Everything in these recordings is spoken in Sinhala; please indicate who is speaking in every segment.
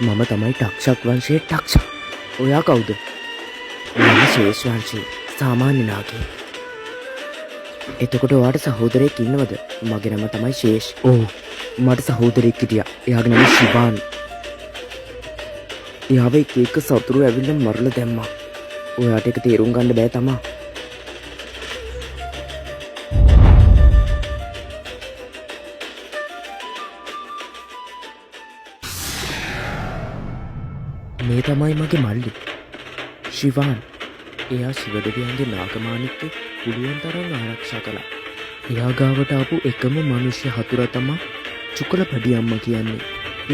Speaker 1: මම තමයි ටක්ෂක් වංශයේ ටක්ෂ. ඔයා කවුද? මම ශේෂ් වංශයේ සාමාන්‍ය නාගයෙක්. එතකොට ඔයාට සහෝදරයෙක් ඉන්නවද? මගේ නම තමයි ශේෂ්. ඔව්. මට සහෝදරයෙක් හිටියා. එයාගේ නම ශිවාන්. එයාව එක සතුරු ඇවිල්ලා මරලා දැම්මා. ඔයාට ඒක තේරුම් ගන්න බෑ තමා. මේ තමයි මගේ මල්ලි ශිවාන්. එයා ශිවදෙවියන්ගේ නාගමාණික්කේ පුළුවන් තරම් ආරක්ෂා කළා. එයා ගාවට ආපු එකම මනුෂ්‍ය හතුර තමයි චුකලබඩි අම්මා කියන්නේ.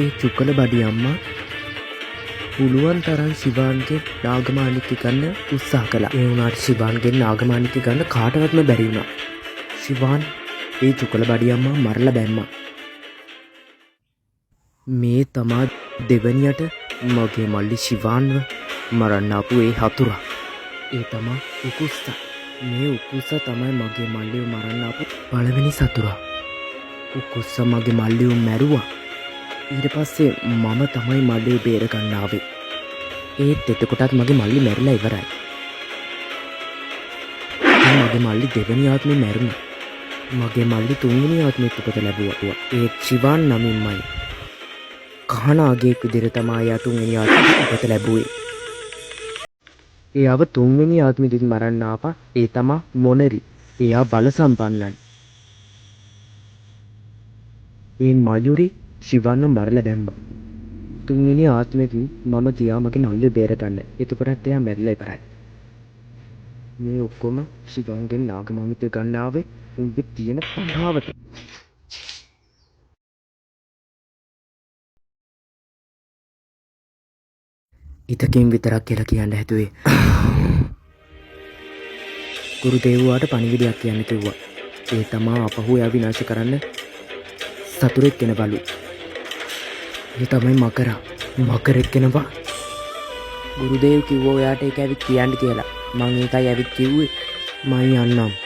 Speaker 1: ඒ චුකලබඩි අම්මා පුළුවන් තරම් ශිවාන්ගේ නාගමාණික්කේ ගන්න උත්සාහ කළා. ඒ වුණාට ශිවාන්ගේ නාගමාණික්කේ ගන්න කාටවත්ම බැරි වුණා. ශිවාන් ඒ චුකලබඩි අම්මා මරලා දැම්මා. මේ තමා දෙවනියට මගේ මල්ලි ශිවාන්ව මරන්න ආපු ඒ හතුරා. ඒ තමා උකුස්සා. මේ උකුස්සා තමයි මගේ මල්ලිව මරන්න ආපු පළවෙනි සතුරා. උකුස්සා මගේ මල්ලිව මැරුවා. ඊට පස්සේ මම තමයි මල්ලිව බේරගන්න ආවේ. ඒත් එතකොටත් මගේ මල්ලි මැරිලා ඉවරයි. මගේ මල්ලි දෙවෙනි ආත්මේ මැරුණා. මගේ මල්ලි තුන්වෙනි ආත්මෙත් උපත ලැබුවා. ඒත් ශිවාන් නමින්මයි. කහනාගේක විදිහට තමයි යා තුන්වෙනි ආත්මෙ උපත ලැබුවේ. එයාව තුන්වෙනි ආත්මෙදිත් මරන්න ආපා. ඒ තමා මොනරි. එයා බල සම්පන්නයි. ඒ මයුරි ශිවන්ව මරලා දැම්මා. තුන්වෙනි ආත්මෙදී මම ගියා මගේ නල්ලි බේරගන්න. එතකොටත් එයා මැරිලා ඉවරයි. මේ ඔක්කොම ශිවන්ගෙන් නාගමාණික්කේ ගන්න ආවේ උන්ගේ තියෙන පහාවට. ඉතකින් විතරක් කියලා කියන්න හැදුවේ. ගුරු දේව්වාට පණිවිඩයක් කියන්න කිව්වා. ඒ තමා අපහු එයා විනාශ කරන්න සතුරෙක් කෙනවලු. ඒ තමයි මකරා. මකරෙක් කෙනවා. ගුරු දේව් කිව්වා ඔයාට ඒක ඇවිත් කියන්න කියලා. මං ඒකයි ඇවිත් කිව්වේ. මං යන්නම්.